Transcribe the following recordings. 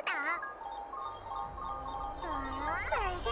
打。等一下。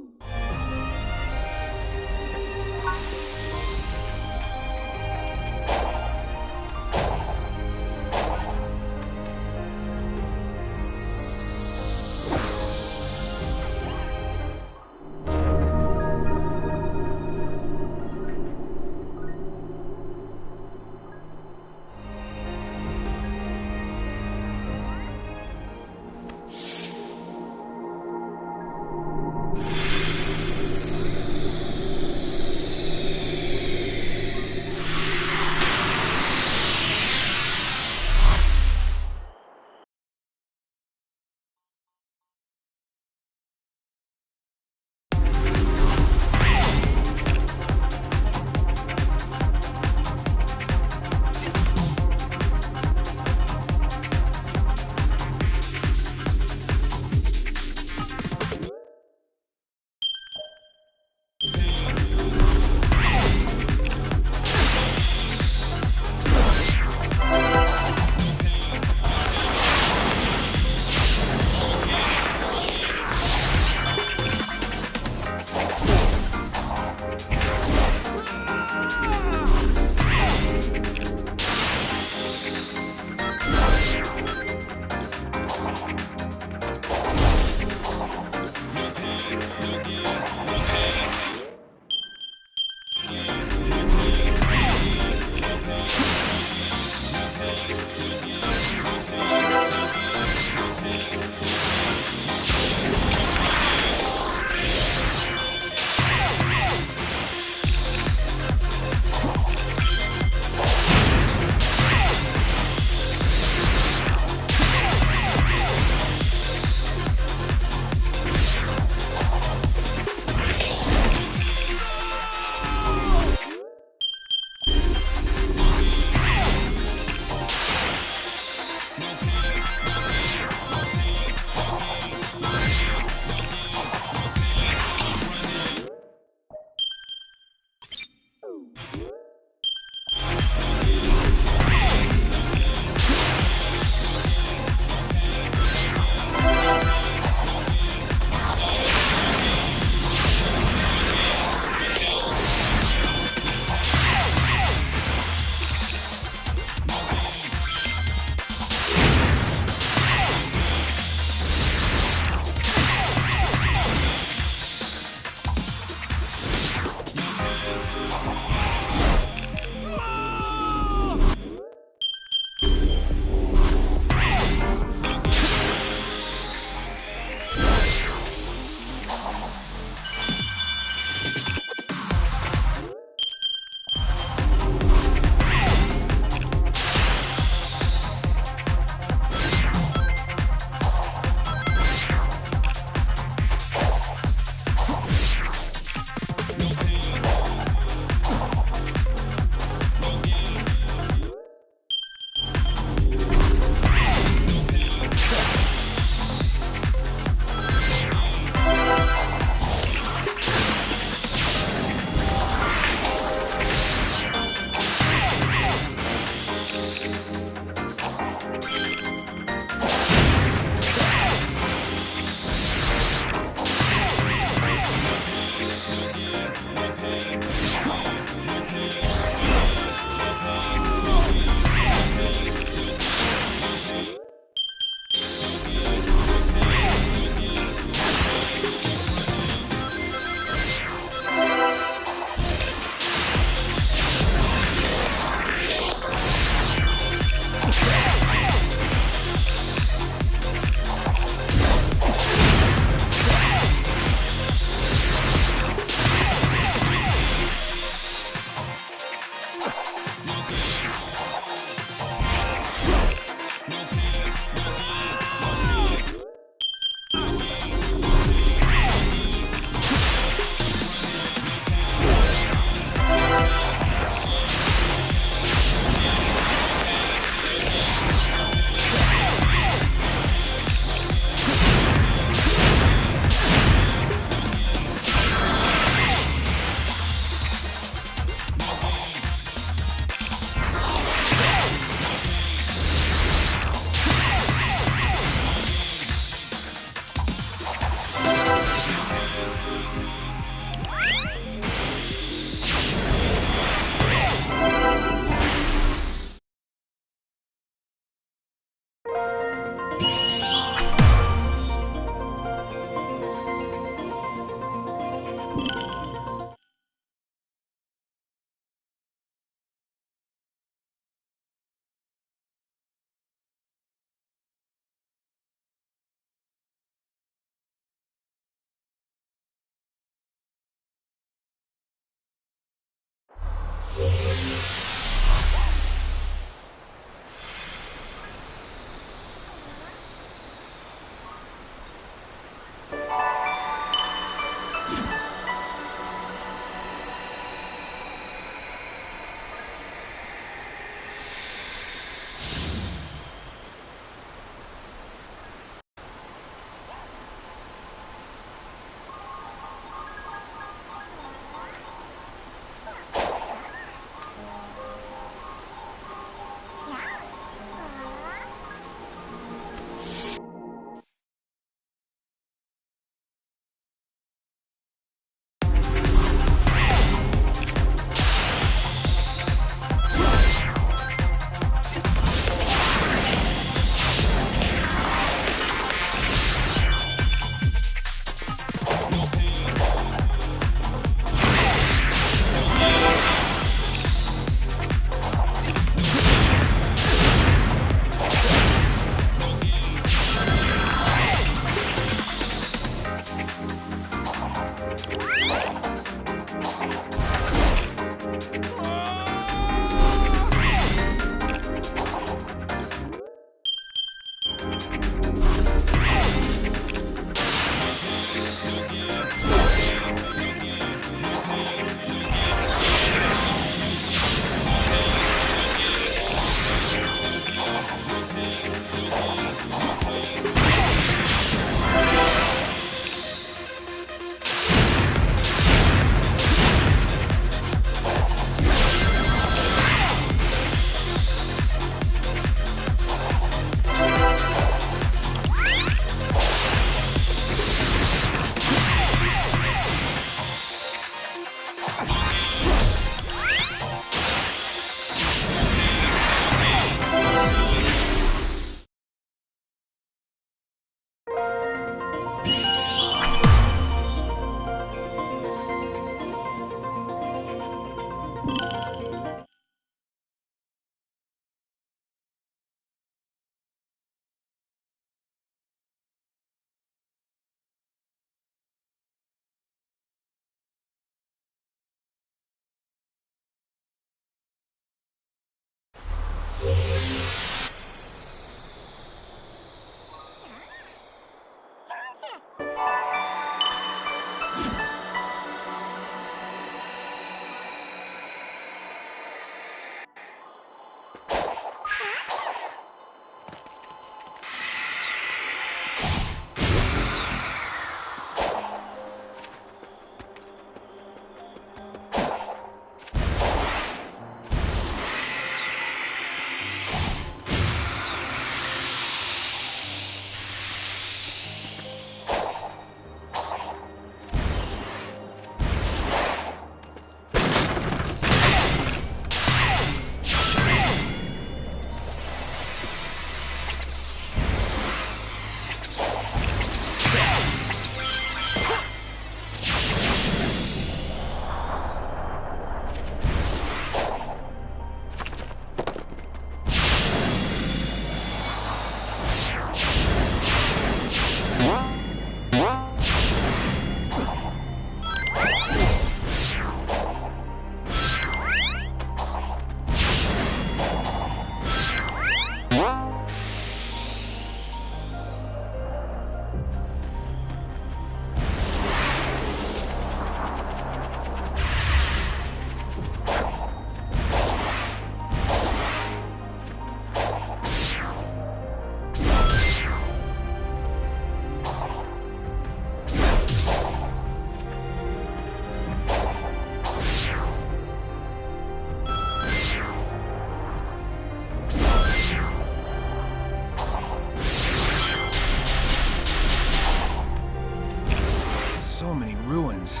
So many ruins.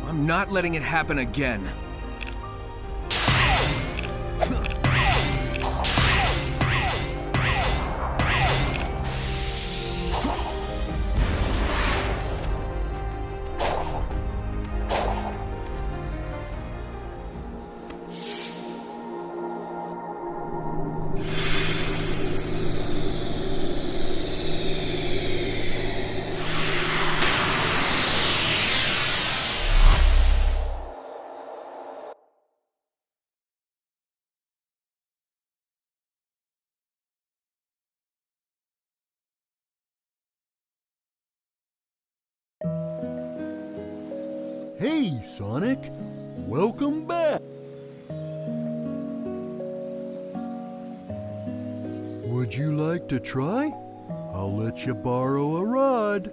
I'm not letting it happen again. Hey, Sonic! Welcome back! Would you like to try? I'll let you borrow a rod.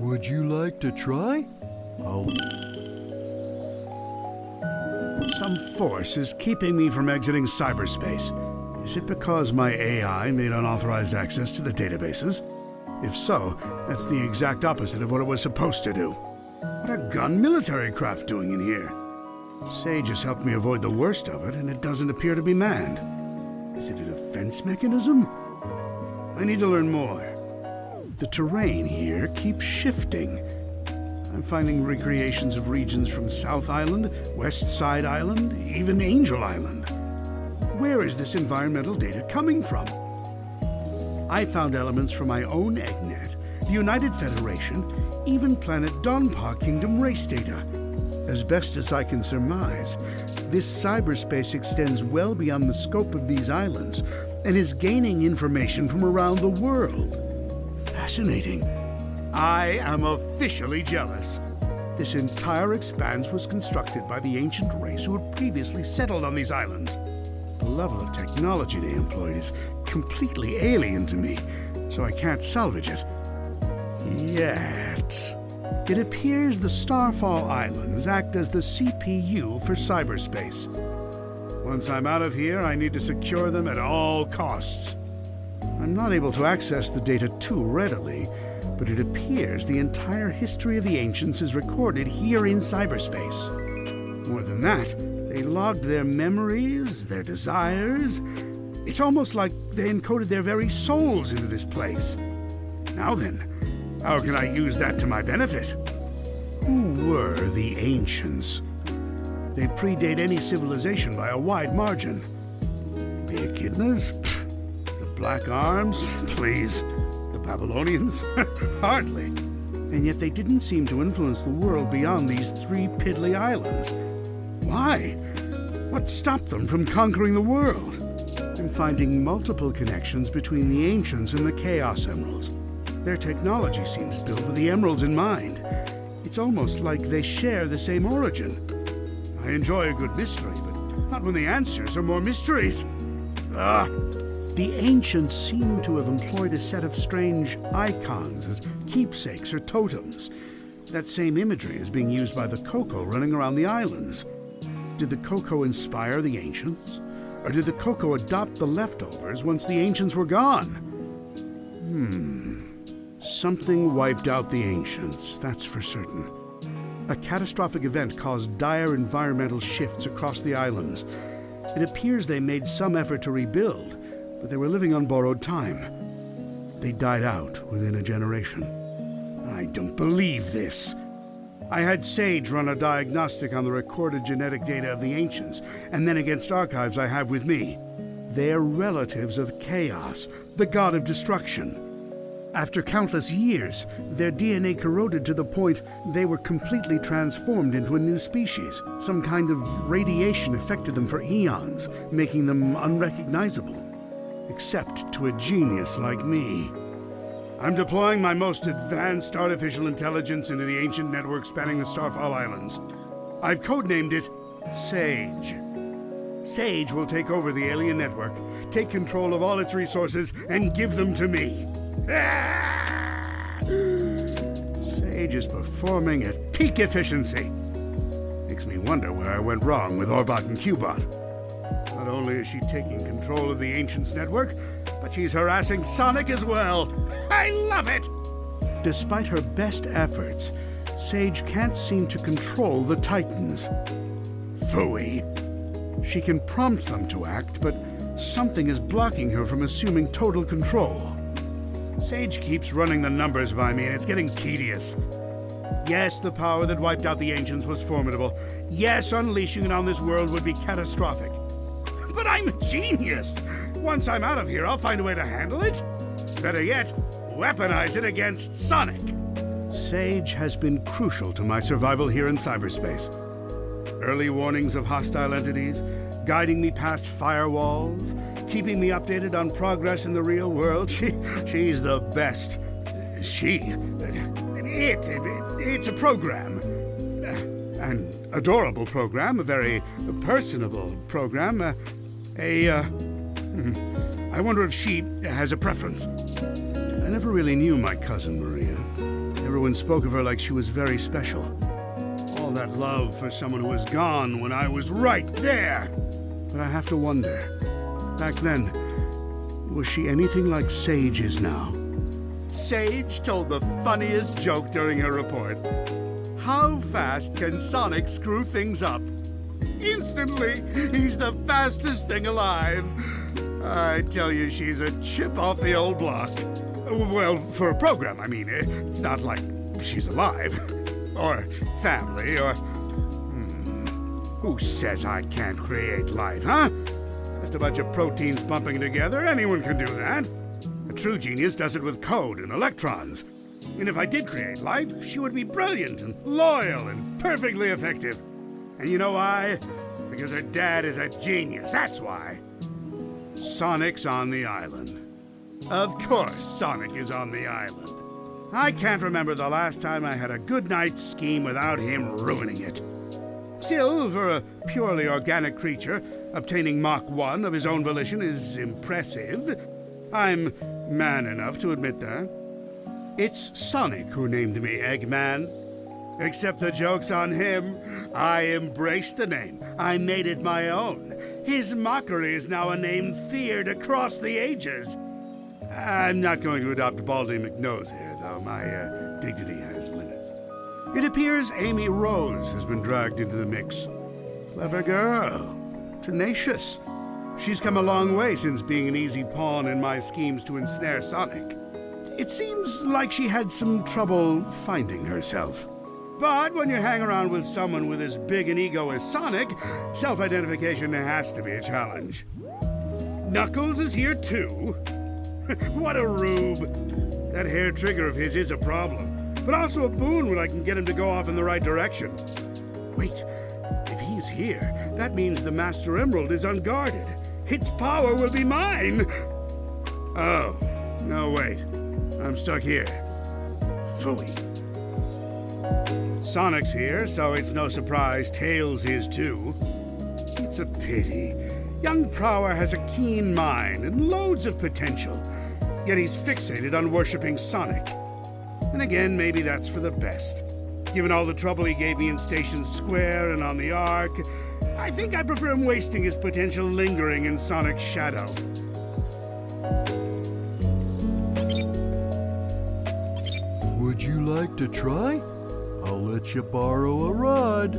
Would you like to try? Some force is keeping me from exiting cyberspace. Is it because my AI made unauthorized access to the databases? If so, that's the exact opposite of what it was supposed to do. What are gun military craft doing in here? Sage has helped me avoid the worst of it, and it doesn't appear to be manned. Is it a defense mechanism? I need to learn more. The terrain here keeps shifting. I'm finding recreations of regions from South Island, West Side Island, even Angel Island. Where is this environmental data coming from? I found elements from my own EggNet, the United Federation, even planet Donpa Kingdom race data. As best as I can surmise, this cyberspace extends well beyond the scope of these islands and is gaining information from around the world. Fascinating. I am officially jealous. This entire expanse was constructed by the ancient race who had previously settled on these islands. The level of technology they employed is completely alien to me, so I can't salvage it. Yet. It appears the Starfall Islands act as the CPU for cyberspace. Once I'm out of here, I need to secure them at all costs. I'm not able to access the data too readily, but it appears the entire history of the ancients is recorded here in cyberspace. More than that, they logged their memories, their desires. It's almost like they encoded their very souls into this place. Now then, how can I use that to my benefit? Who were the Ancients? They predate any civilization by a wide margin. The Echidnas? Pfft. The Black Arms? Please. The Babylonians? Hardly. And yet they didn't seem to influence the world beyond these 3 piddly islands. Why? What stopped them from conquering the world? I'm finding multiple connections between the Ancients and the Chaos Emeralds. Their technology seems built with the Emeralds in mind. It's almost like they share the same origin. I enjoy a good mystery, but not when the answers are more mysteries. The Ancients seem to have employed a set of strange icons as keepsakes or totems. That same imagery is being used by the Koko running around the islands. Did the Koko inspire the Ancients? Or did the Koko adopt the leftovers once the Ancients were gone? Something wiped out the Ancients, that's for certain. A catastrophic event caused dire environmental shifts across the islands. It appears they made some effort to rebuild, but they were living on borrowed time. They died out within a generation. I don't believe this. I had Sage run a diagnostic on the recorded genetic data of the Ancients, and then against archives I have with me. They're relatives of Chaos, the god of destruction. After countless years, their DNA corroded to the point they were completely transformed into a new species. Some kind of radiation affected them for eons, making them unrecognizable. Except to a genius like me. I'm deploying my most advanced artificial intelligence into the ancient network spanning the Starfall Islands. I've codenamed it Sage. Sage will take over the alien network, take control of all its resources, and give them to me. Sage is performing at peak efficiency. Makes me wonder where I went wrong with Orbot and Cubot. Not only is she taking control of the Ancients network, but she's harassing Sonic as well. I love it! Despite her best efforts, Sage can't seem to control the Titans. Phooey. She can prompt them to act, but something is blocking her from assuming total control. Sage keeps running the numbers by me, and it's getting tedious. Yes, the power that wiped out the Ancients was formidable. Yes, unleashing it on this world would be catastrophic. But I'm a genius! Once I'm out of here, I'll find a way to handle it. Better yet, weaponize it against Sonic. Sage has been crucial to my survival here in cyberspace. Early warnings of hostile entities, guiding me past firewalls, keeping me updated on progress in the real world. She's the best. It's a program. An adorable program, a very personable program. I wonder if she has a preference. I never really knew my cousin Maria. Everyone spoke of her like she was very special. All that love for someone who was gone when I was right there. But I have to wonder, back then, was she anything like Sage is now? Sage told the funniest joke during her report. How fast can Sonic screw things up? Instantly, he's the fastest thing alive. I tell you, she's a chip off the old block. Well, for a program, I mean. It's not like she's alive. Or family, or... Who says I can't create life, huh? Just a bunch of proteins bumping together. Anyone can do that. A true genius does it with code and electrons. And if I did create life, she would be brilliant and loyal and perfectly effective. And you know why? Because her dad is a genius, that's why. Sonic's on the island. Of course Sonic is on the island. I can't remember the last time I had a good night's scheme without him ruining it. Still, for a purely organic creature, obtaining Mach 1 of his own volition is impressive. I'm man enough to admit that. It's Sonic who named me Eggman. Except the joke's on him. I embraced the name. I made it my own. His mockery is now a name feared across the ages. I'm not going to adopt Baldy McNose here, though. My dignity has limits. It appears Amy Rose has been dragged into the mix. Clever girl. Tenacious. She's come a long way since being an easy pawn in my schemes to ensnare Sonic. It seems like she had some trouble finding herself. But when you hang around with someone with as big an ego as Sonic, self-identification has to be a challenge. Knuckles is here too? What a rube. That hair trigger of his is a problem, but also a boon when I can get him to go off in the right direction. Wait, if he's here, that means the Master Emerald is unguarded. Its power will be mine! Oh, no wait. I'm stuck here. Phooey. Sonic's here, so it's no surprise Tails is too. It's a pity. Young Prower has a keen mind and loads of potential, yet he's fixated on worshipping Sonic. And again, maybe that's for the best. Given all the trouble he gave me in Station Square and on the Ark, I think I'd prefer him wasting his potential lingering in Sonic's shadow. Would you like to try? I'll let you borrow a rod.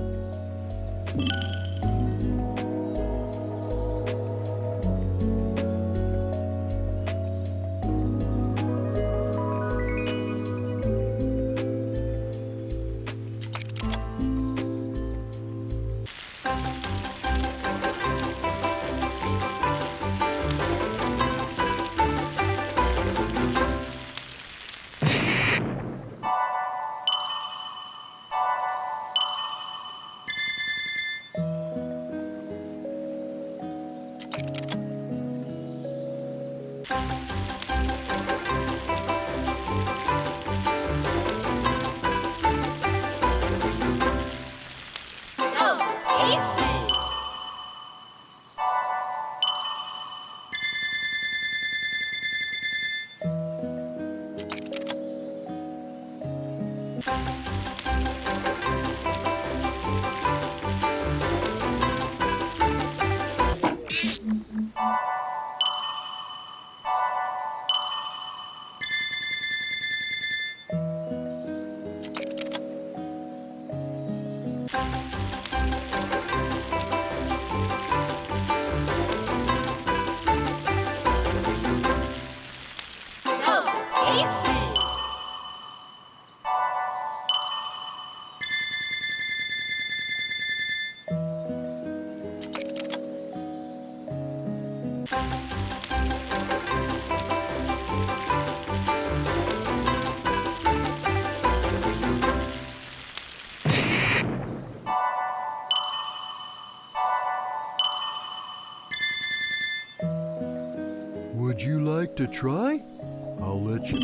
Would you like to try? I'll let you.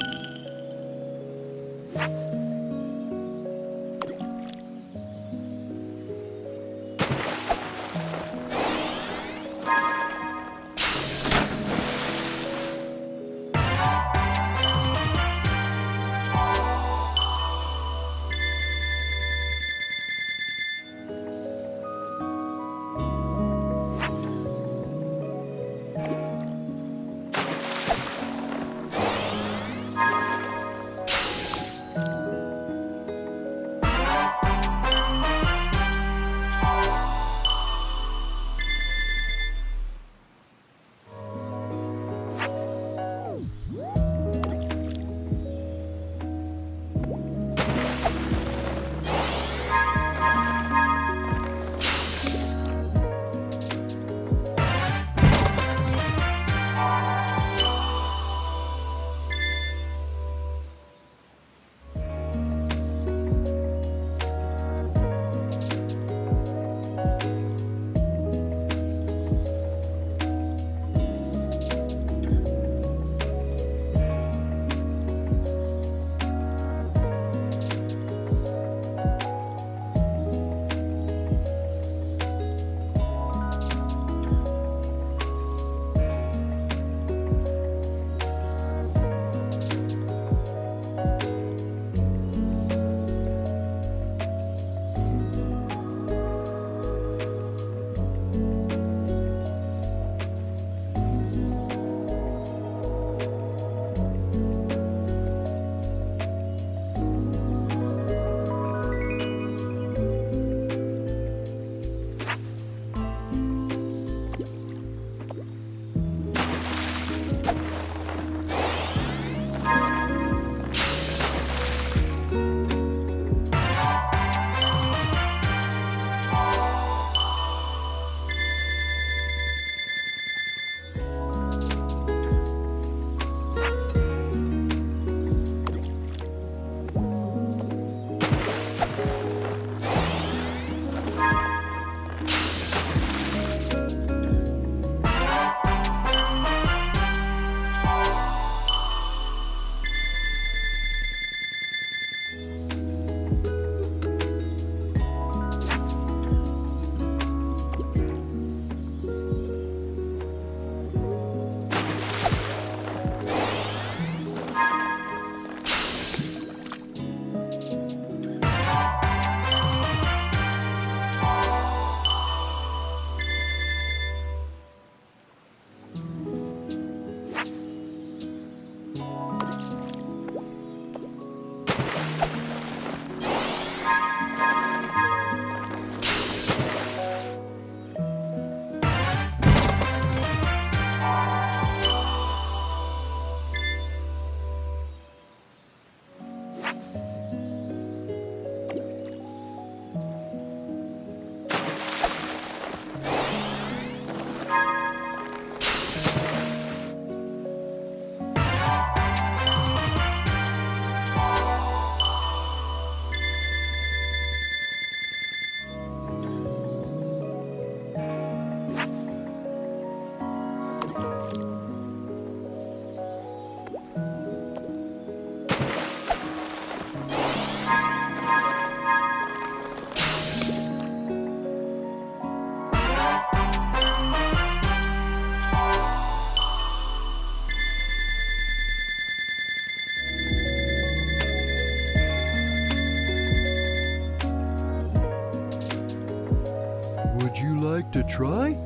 try?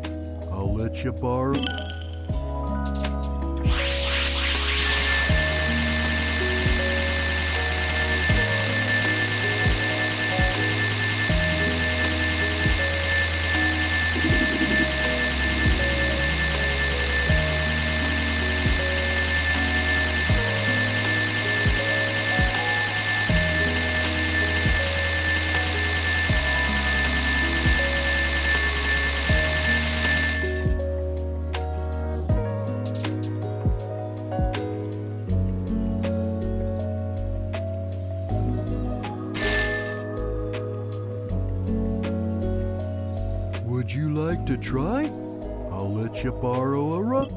I'll let you borrow. Would you like to try? I'll let you borrow a rug.